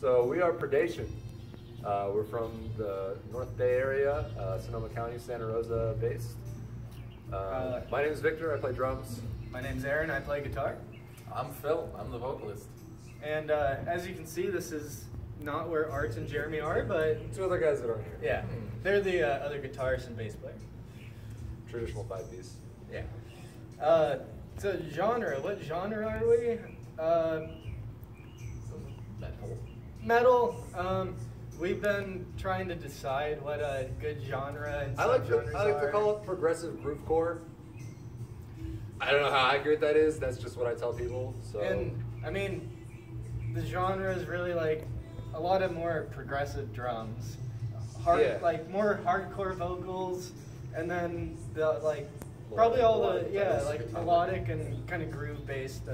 So we are Predation. We're from the North Bay area, Sonoma County, Santa Rosa based. My name is Victor, I play drums. My name's Aaron, I play guitar. I'm Phil, I'm the vocalist. And as you can see, this is not where Art and Jeremy are, but... Two other guys that aren't here. Yeah, they're the other guitarist and bass player. Traditional 5-piece. Yeah. So genre, what genre are we? Metal. We've been trying to decide what a good genre and I like subgenres to call it progressive groove-core. I don't know how accurate that is. That's just what I tell people. So. And I mean, the genre is really like a lot of more progressive drums, like more hardcore vocals, and then the probably all the like melodic and kind of groove-based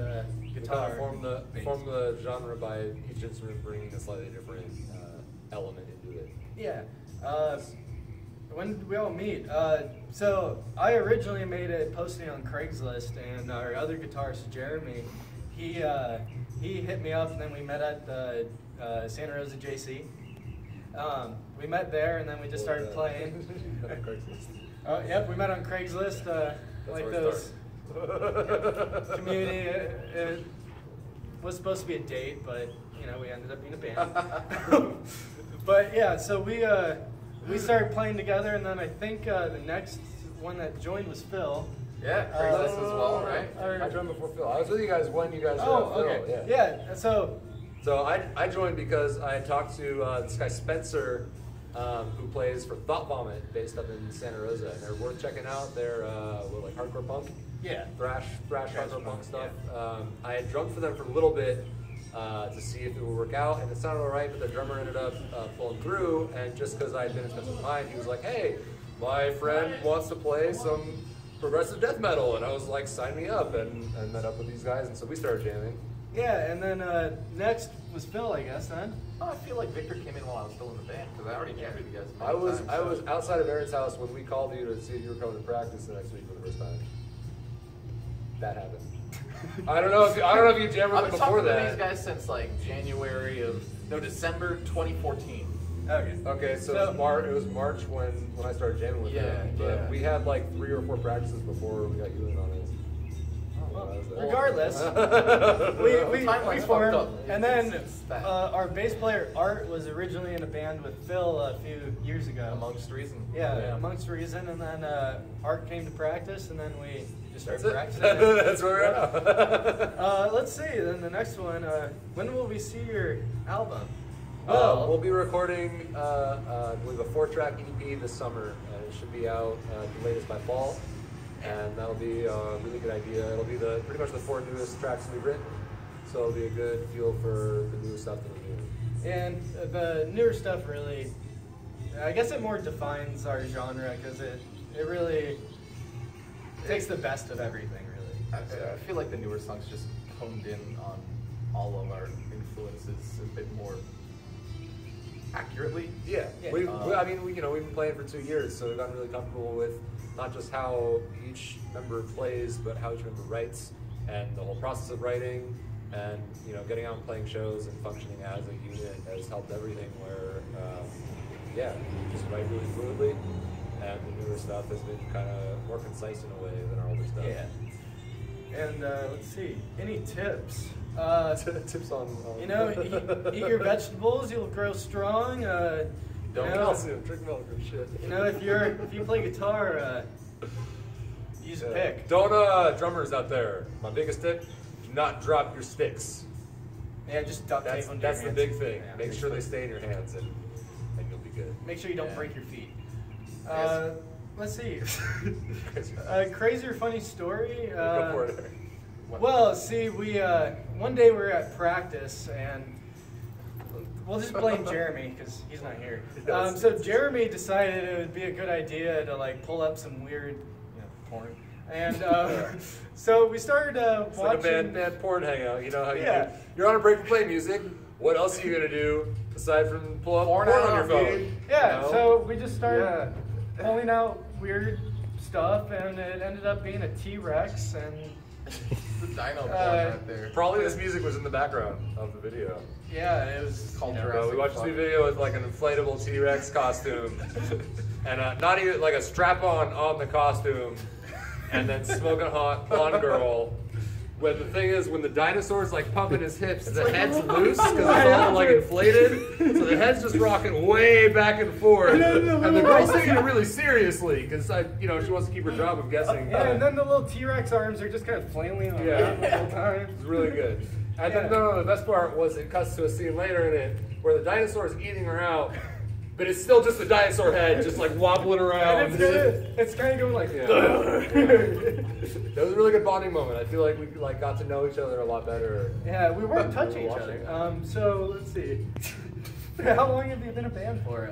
guitar. Form the genre by each instrument bringing a slightly different element into it. Yeah. When did we all meet? So I originally made a posting on Craigslist, and our other guitarist Jeremy, he hit me up, and then we met at the Santa Rosa JC. We met there, and then we just started playing. Oh, yep, we met on Craigslist, like those community. It was supposed to be a date, but you know, we ended up being a band. But yeah, so we started playing together, and then I think the next one that joined was Phil. Yeah, Craigslist as well, right? I joined before Phil. I was with you guys when you guys Oh, Phil. okay. Yeah. So I joined because I had talked to this guy Spencer, who plays for Thought Vomit, based up in Santa Rosa, and they're worth checking out. They're like hardcore punk, thrash hardcore punk stuff. Yeah. I had drummed for them for a little bit to see if it would work out, and it sounded all right. But the drummer ended up pulling through, and just because I had been in Spencer's mind, he was like, "Hey, my friend wants to play some progressive death metal," and I was like, "Sign me up!" And met up with these guys, and so we started jamming. Yeah, and then next was Phil, I guess. Then I feel like Victor came in while I was still in the band because I already jammed with you guys. I was outside of Aaron's house when we called you to see if you were coming to practice the next week for the first time. That happened. I don't know if you jammed with them before that. I've been talking to these guys since like December 2014. Okay, so it was March when I started jamming with them. But we had like 3 or 4 practices before we got you in on it. Regardless, we formed, and then our bass player Art was originally in a band with Phil a few years ago. Amongst Reason. Yeah, Amongst Reason, and then Art came to practice, and then we just started practicing. That's where we're at. Let's see, then the next one, when will we see your album? We'll be recording, I believe, a 4-track EP this summer, and it should be out the latest by fall. And that'll be a really good idea. It'll be pretty much the 4 newest tracks we've written, so it'll be a good feel for the new stuff that we're doing. And the newer stuff really, I guess it more defines our genre because it really takes the best of everything, really. I feel like the newer songs just honed in on all of our influences a bit more accurately. Yeah. We've been playing for 2 years, so we've gotten really comfortable with not just how each member plays, but how each member writes, and the whole process of writing, and getting out and playing shows and functioning as a unit has helped everything. Where we just write really fluidly, and the newer stuff has been kind of more concise in a way than our older stuff. Yeah. And let's see, any tips? Tips on eat your vegetables, you'll grow strong. Don't calcium, drink milk or shit. If you play guitar, use a pick. Don't drummers out there. My biggest tip: do not drop your sticks. Yeah, just duct tape on your hands. That's the big thing. Yeah, make sure they stay in your hands, and you'll be good. Make sure you don't break your feet. Let's see. Crazy or funny story? Go for it. Well, see, we one day we were at practice, and we'll just blame Jeremy because he's not here. So Jeremy decided it would be a good idea to pull up some weird, porn, and so we started watching. Like a band porn hangout. You know how you're on a break to play music. What else are you gonna do aside from pull up porn on your phone? Yeah. So we just started pulling out weird stuff, and it ended up being a T-Rex, and The dino porn right there. Probably this music was in the background of the video. Yeah, it was called We watched this video with like an inflatable T-Rex costume, and not even like a strap-on the costume, and then smoking hot blonde girl. But the thing is, when the dinosaur's like pumping his hips, the head's loose because it's all like inflated. So the head's just rocking way back and forth. And the girl's taking it really seriously because she wants to keep her job of guessing. Yeah, and then the little T-Rex arms are just kind of flailing around the whole time. It's really good. And then, the best part was it cuts to a scene later in it where the dinosaur is eating her out, but it's still just a dinosaur head just like wobbling around. And it's kind of going like, That was a really good bonding moment. I feel like we got to know each other a lot better. Yeah, we weren't touching each other. So let's see. How long have you been a band for?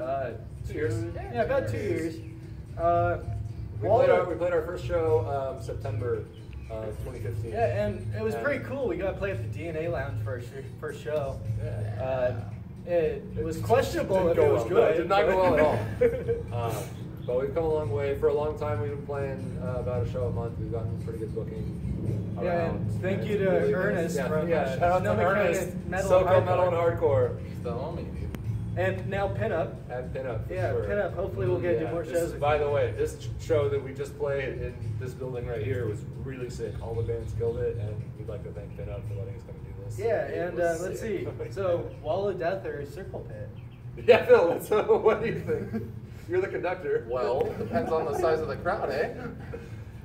2 years. Yeah, about 2 years. We played our first show September 2015. Yeah, and it was pretty cool. We got to play at the DNA Lounge for our first show. Yeah. It was questionable if it was good. It did not go well at all. But we've come a long way. For a long time, we've been playing about a show a month. We've gotten pretty good booking. Yeah, and thank you to Ernest from shout out to Ernest, Metal Metal and Hardcore. He's the homie, dude. And now Pinup. And Pinup. Yeah, sure. Pinup. Hopefully we'll get to do more shows. By the way, this show that we just played in this building right here was really sick. All the bands killed it, and we'd like to thank Pinup for letting us come do this. Yeah, and let's see. So, Wall of Death or Circle Pit? Yeah, Phil, what do you think? You're the conductor. Well, depends on the size of the crowd, eh?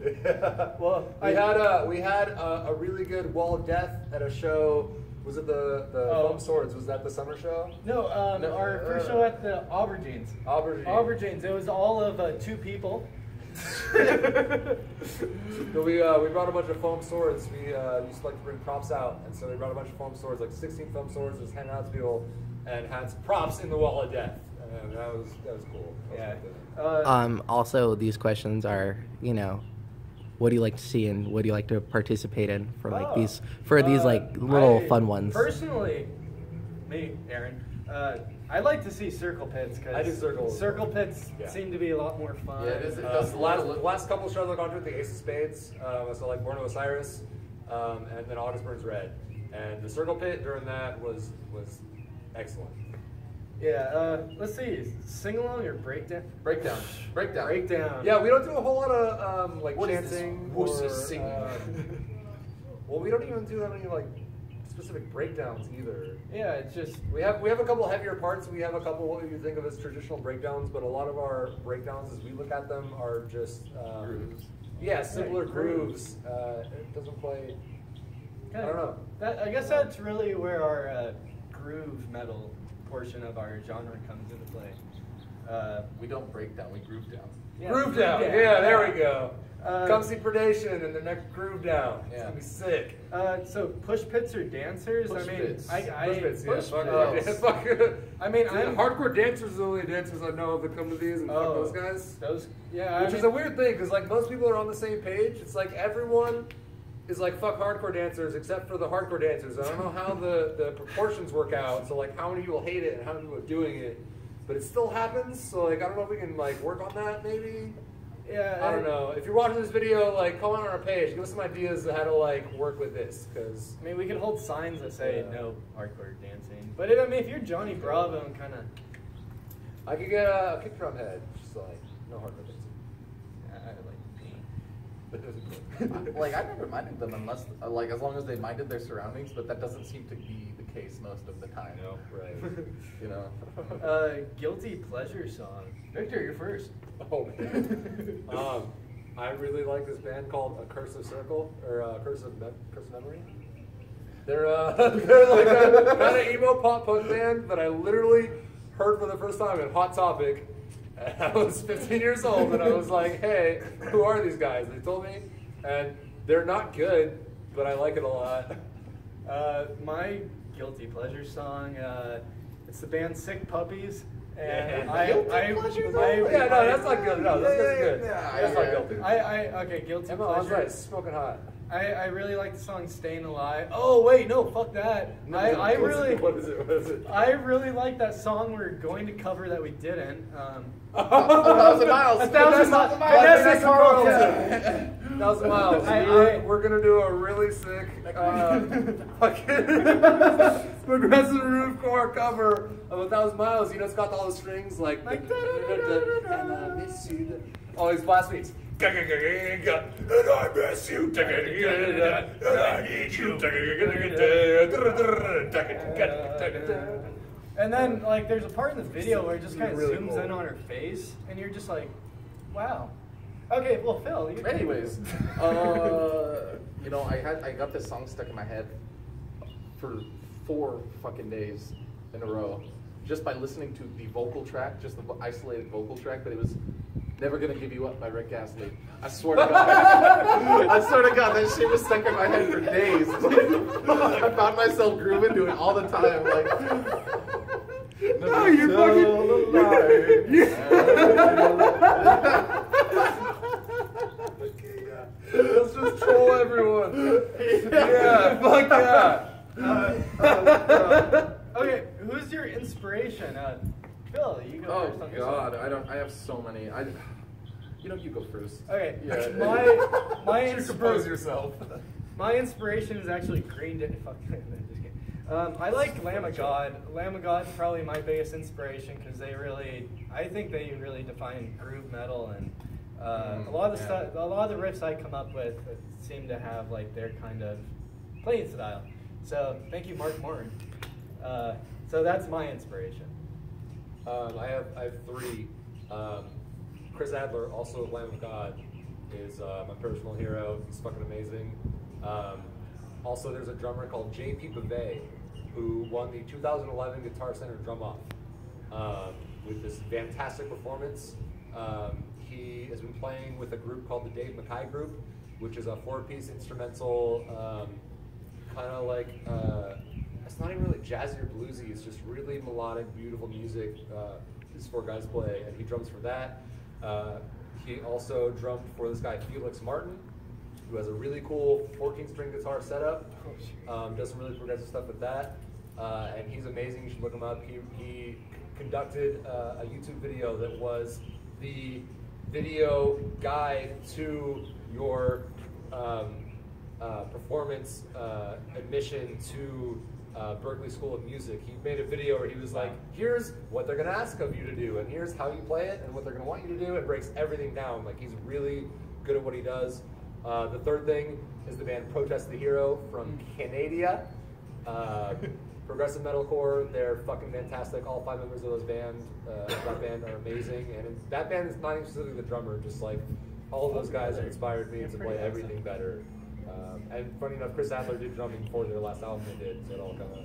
Yeah. Well, we had a really good Wall of Death at a show. Was it the Foam Swords? Was that the summer show? No, our first show at the Aubergines. Aubergines. It was all of 2 people. So we brought a bunch of foam swords. We used to like to bring props out, and so we brought a bunch of foam swords, like 16 foam swords, just handing out to people, and had some props in the Wall of Death. And that was cool. That was Yeah. Also, these questions are, what do you like to see and what do you like to participate in for like these little fun ones? Personally, me, Aaron, I like to see circle pits because I do circles. Circle pits seem to be a lot more fun. Yeah, it is. The last couple of shows I've gone to with the Ace of Spades, so like Born of Osiris, and then August Burns Red, and the circle pit during that was excellent. Yeah, let's see, sing along or breakdown? Breakdown. Yeah, we don't do a whole lot of like What is chanting this? What's this singing? Well, we don't even do that many like specific breakdowns either. Yeah, it's just we have a couple heavier parts. We have a couple what you think of as traditional breakdowns, but a lot of our breakdowns, as we look at them, are just grooves. Yeah, simpler grooves. It doesn't play. I don't know. I guess that's really where our groove metal portion of our genre comes into play. We don't break down, we groove down. Yeah, Groove down. Yeah, there we go. Come see Predation and the next Groove Down. It's gonna be sick. So push pits or dancers? Push pits. Push pits, yeah. Push Fuck pits. it. Fuck it. I mean, hardcore dancers are the only dancers I know of that come to these, and fuck those guys. Which is a weird thing, because like most people are on the same page. It's like everyone is like fuck hardcore dancers except for the hardcore dancers. I don't know how the proportions work out. So like how many people hate it and how many people are doing it, but it still happens. So like I don't know if we can like work on that maybe. Yeah, I don't know. If you're watching this video, like comment on our page, give us some ideas of how to like work with this, because I mean we can hold signs that say no hardcore dancing. But I mean if you're Johnny Bravo and kind of, I could get a kick drum head, just like no hardcore dancing. Like I never minded them unless, like, as long as they minded their surroundings, but that doesn't seem to be the case most of the time. No, right. You know. Guilty pleasure song. Victor, you're first. Oh man. I really like this band called A Cursive Circle or Cursive Memory. They're like a kind of emo pop punk band that I literally heard for the first time in Hot Topic. I was 15 years old and I was like, hey, who are these guys? They told me, and they're not good, but I like it a lot. My guilty pleasure song, it's the band Sick Puppies. And Yeah, no, that's not good. No, that's good. Yeah, That's not guilty. Okay, guilty Emma, I was pleasure. right, smoking hot. I really like the song "Staying Alive." Oh wait, no, fuck that. I really. What is it? What is it? I really like that song we're going to cover that we didn't. 1,000 miles. 1,000 miles. Vanessa Carlton. Yeah. 1,000 miles. We're gonna do a really sick fucking progressive roof cover of 1,000 miles. You know, it's got all the strings like and I miss you. All these blast beats. And I miss you. And I need you. And then, like, there's a part in the video where it just kind of really zooms cool. in on her face, and you're just like, wow. Okay, well, Phil. Anyways, you know, I got this song stuck in my head for 4 fucking days in a row, just by listening to the vocal track, just the isolated vocal track. But it was "Never Gonna Give You Up" by Rick Astley. I swear to God, I swear to God, that shit was stuck in my head for days. I found myself grooving to it all the time, like. No, you're fucking. Let's just troll everyone. Yeah, fuck yeah. Okay, who's your inspiration? Phil, you go first on this God, one. I have so many. You know, you go first. Okay, Yeah. my Compose yourself. My inspiration is actually Green Day. Fuck, I'm just kidding. I like Lamb of God. Lamb of God's probably my biggest inspiration because I think they really define groove metal, and a lot of the stuff, a lot of the riffs I come up with seem to have like their kind of playing style. So thank you, Mark Morin. So that's my inspiration. I have 3. Chris Adler, also of Lamb of God, is my personal hero. He's fucking amazing. Also, there's a drummer called J.P. Bavay, who won the 2011 Guitar Center Drum-Off with this fantastic performance. He has been playing with a group called the Dave Mackay Group, which is a 4-piece instrumental, kind of like, it's not even really jazzy or bluesy, it's just really melodic, beautiful music these 4 guys play, and he drums for that. He also drummed for this guy Felix Martin, who has a really cool 14-string guitar setup, does some really progressive stuff with that, and he's amazing. You should look him up. He conducted a YouTube video that was the video guide to your performance admission to Berklee School of Music. He made a video where he was like, here's what they're gonna ask of you to do, and here's how you play it, and what they're gonna want you to do, and breaks everything down. Like, he's really good at what he does. The third thing is the band Protest the Hero from Canada. Progressive metalcore, they're fucking fantastic. All 5 members of that band are amazing, and that band is not even specifically the drummer, just like all of those guys have inspired me to play everything better. And funny enough, Chris Adler did drumming for their last album they did, so it all kind of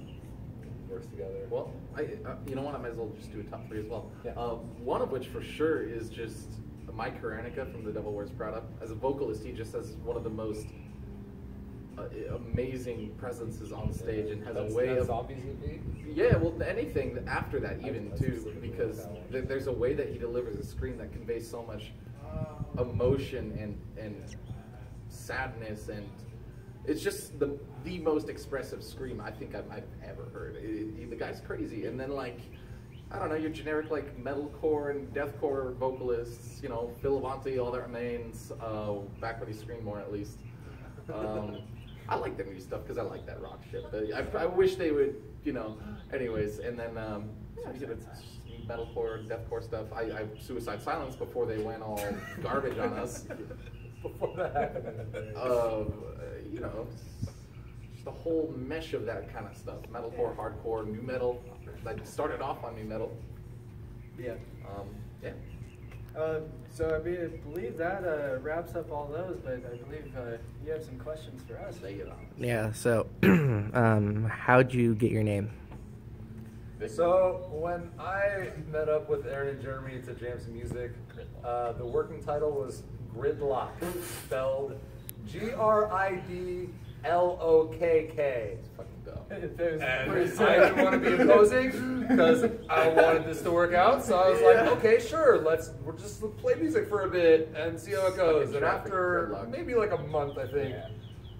works together. Well, you know what? I might as well just do a top 3 as well. Yeah. One of which for sure is just Mike Karenica from The Devil Wears Prada. As a vocalist, he just has one of the most amazing presences on stage, and has a way of Zombies EP? Yeah, well, anything after that even too, because there's a way that he delivers a scream that conveys so much emotion and sadness, and it's just the most expressive scream I think I've ever heard. The guy's crazy. And then, like, I don't know, your generic like metalcore and deathcore vocalists, you know, Phil Avanti, All That Remains, back when he screamed more at least. I like their new stuff because I like that rock shit. But I wish they would, you know. Anyways, and then metalcore, deathcore stuff. I Suicide Silence before they went all garbage on us. Before that happened. You know, just the whole mesh of that kind of stuff. Metalcore, hardcore, new metal. I started off on new metal. Yeah. Yeah. So I believe that wraps up all those, but I believe you have some questions for us. Yeah, so how'd you get your name? So when I met up with Aaron and Jeremy to jam some music, the working title was Gridlock, spelled Gridlock. It's fucking dumb. And I didn't want to be opposing because I wanted this to work out. So I was like, okay, sure, we'll just play music for a bit and see how it goes. And after maybe like a month, I think,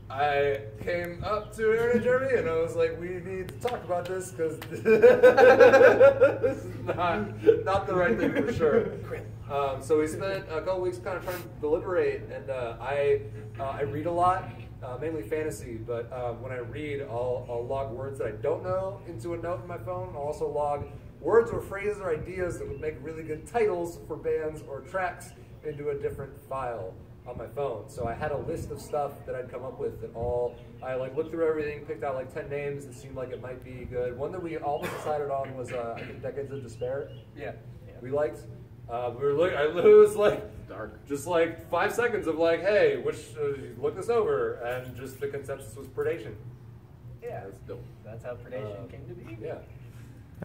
I came up to Aaron and Jeremy and I was like, we need to talk about this because this is not the right thing for sure. So we spent a couple weeks kind of trying to deliberate, and I read a lot, mainly fantasy, but when I read, I'll log words that I don't know into a note in my phone. I'll also log words or phrases or ideas that would make really good titles for bands or tracks into a different file on my phone. So I had a list of stuff that I'd come up with, and I like looked through everything, picked out like 10 names that seemed like it might be good. One that we almost decided on was I think Decades of Despair. Yeah. We liked. We were looking. It was like dark, just like 5 seconds of like, hey, look this over, and just the consensus was Predation. Yeah, that's dope. That's how Predation came to be. Yeah.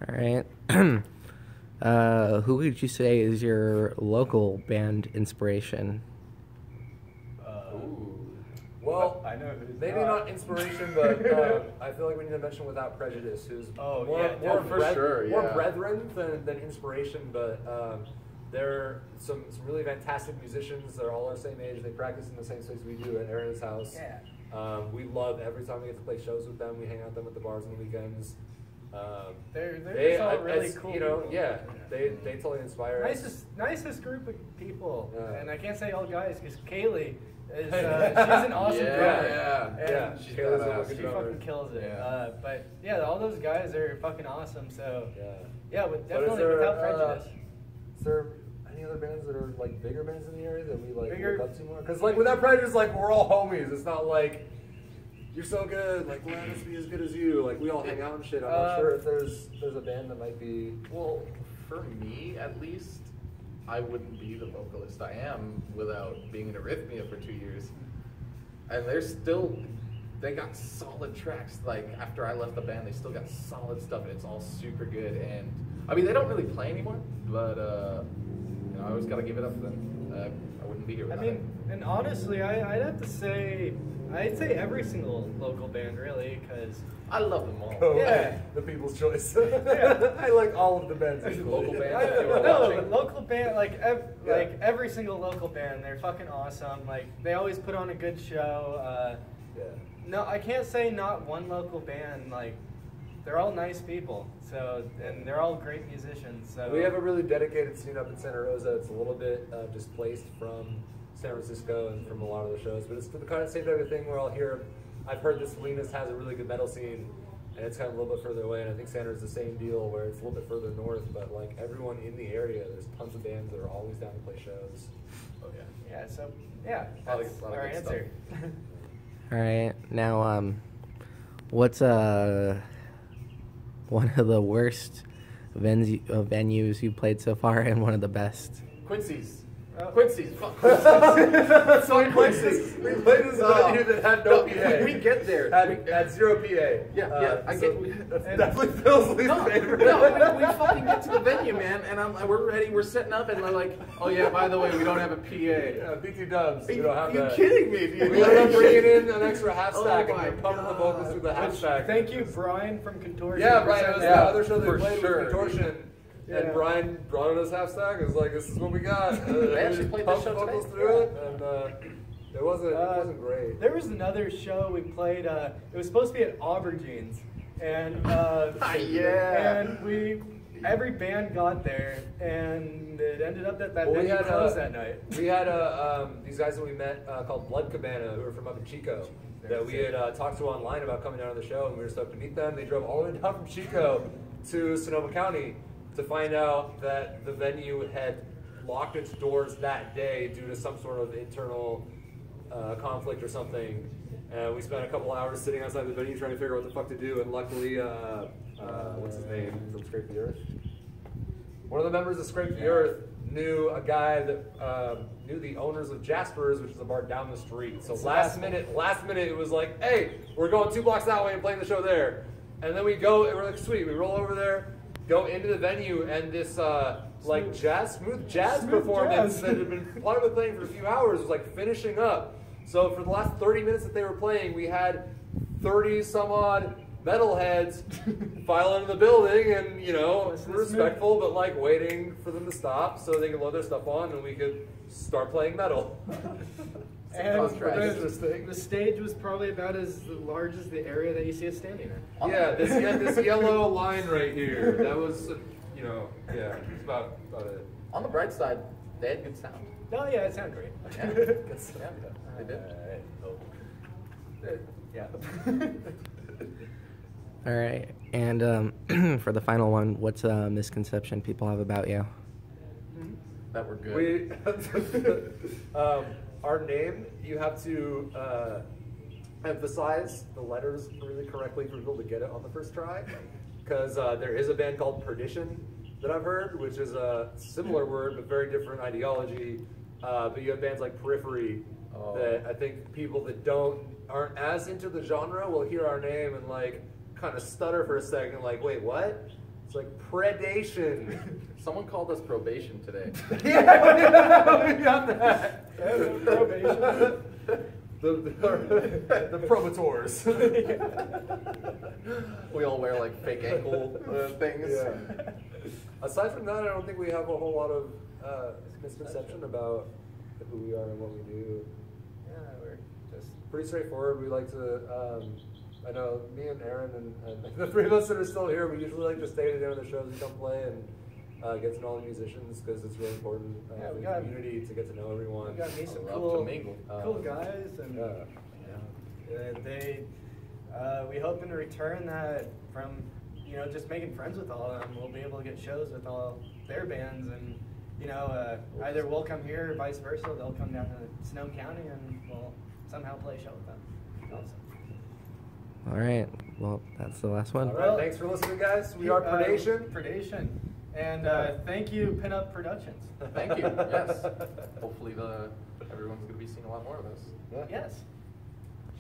All right. Who would you say is your local band inspiration? Well, I know who's maybe not inspiration, but I feel like we need to mention Without Prejudice, who's more brethren than inspiration, but they're some really fantastic musicians. They're all our same age. They practice in the same space we do at Aaron's house. Yeah. We love every time we get to play shows with them. We hang out with them at the bars on the weekends. They're all really cool. You know, people. yeah, they totally inspire us. Nicest group of people, Yeah. and I can't say all guys because Kaylee is she's an awesome drummer. Yeah, she fucking kills it. Yeah. But yeah, all those guys are fucking awesome. So yeah, definitely Without Prejudice. Is there any other bands that are like bigger bands in the area that we like Bigger? look up to more? Because like Without Prejudice, like we're all homies. It's not like you're so good, like let us be as good as you. Like we all hang out and shit. I'm not sure if there's a band that might be. Well, for me at least, I wouldn't be the vocalist I am without being in Arrhythmia for 2 years. And they got solid tracks. Like after I left the band, they still got solid stuff, and it's all super good. And I mean, they don't really play anymore, but you know, I always gotta give it up to them. I wouldn't be here without them. And honestly, I'd say every single local band really, because I love them all. Oh, yeah, the people's choice. I like all of the bands. Local bands. Local band, like every single local band, they're fucking awesome. Like they always put on a good show. No, I can't say not one local band. Like they're all nice people. So and they're all great musicians. So we have a really dedicated scene up in Santa Rosa. It's a little bit displaced from San Francisco and from a lot of the shows, but it's the kind of same type of thing where I've heard that Salinas has a really good metal scene, and it's kind of a little bit further away, and I think Santa's the same deal where it's a little bit further north, but like everyone in the area, there's tons of bands that are always down to play shows. Oh yeah. Yeah, so yeah, that's our answer. All right, now what's one of the worst venues you played so far and one of the best? Quincy's. Quincy's. Fuck Quincy's. So Quincy's. We played this venue that had no PA. We get there. Had zero PA. Yeah. I get. That's definitely Phil's least favorite. No, we fucking get to the venue, man, and we're ready. We're setting up, and we're like, oh yeah, by the way, we don't have a PA. Yeah, BT Dubs. We don't have that. Are you kidding me, dude? We ended up bringing in an extra half stack and we're pumping the vocals through the half stack. Thank you, Brian from Contortion. Yeah, Brian. It was the other show that we played with Contortion. Yeah. And Brian brought in his half stack. It was like, this is what we got. They actually played the show vocals today. through it, and it wasn't great. There was another show we played. It was supposed to be at Aubergine's, and and every band got there, and it ended up that venue closed that night. We had these guys that we met called Blood Cabana, who were from up in Chico, that we had talked to online about coming down to the show, and we were stoked to meet them. They drove all the way down from Chico to Sonoma County to find out that the venue had locked its doors that day due to some sort of internal conflict or something. We spent a couple hours sitting outside the venue trying to figure out what the fuck to do, and luckily, what's his name from Scrape the Earth? One of the members of Scrape the Earth knew a guy that knew the owners of Jasper's, which is a bar down the street. So last minute, it was like, hey, we're going 2 blocks that way and playing the show there. And then we go, and we're like, sweet, we roll over there, go into the venue, and this smooth jazz performance that had been part of the playing for a few hours was like finishing up. So for the last 30 minutes that they were playing, we had 30 some odd metalheads file into the building and, you know, What's this respectful, but like waiting for them to stop so they can load their stuff on and we could start playing metal. And Interesting. the stage was probably about as large as the area that you see us standing in. Yeah, this yellow line right here. That was, you know, yeah, it's about it. On the bright side, they had good sound. Oh yeah, it sounded great. Yeah, good sound. They did. Yeah. All right, and for the final one, what's a misconception people have about you? That we're good. Our name, you have to emphasize the letters really correctly for people to get it on the first try. Because there is a band called Predation that I've heard, which is a similar word but very different ideology. But you have bands like Periphery that I think people that aren't as into the genre will hear our name and like kind of stutter for a second, like, wait, what? It's like Predation. Someone called us Probation today. Yeah, we got that. Probation. The Probators. We all wear like fake ankle things. Yeah. Aside from that, I don't think we have a whole lot of misconception about who we are and what we do. Yeah, we're just Pretty straightforward. We like to, I know me and Aaron and the three of us that are still here, we usually like to stay to the end of the shows and come play and get to know all the musicians because it's really important for the community to get to know everyone. we got to meet some Love cool guys, and we hope in return that from just making friends with all of them, we'll be able to get shows with all their bands, and either we'll come here or vice versa. They'll come down to Sonoma County and we'll somehow play a show with them. Awesome. All right, well, that's the last one. All right, thanks for listening, guys. We are Predation. Predation. And thank you, Pinup Productions. Thank you. Yes. Hopefully everyone's going to be seeing a lot more of us. Yes.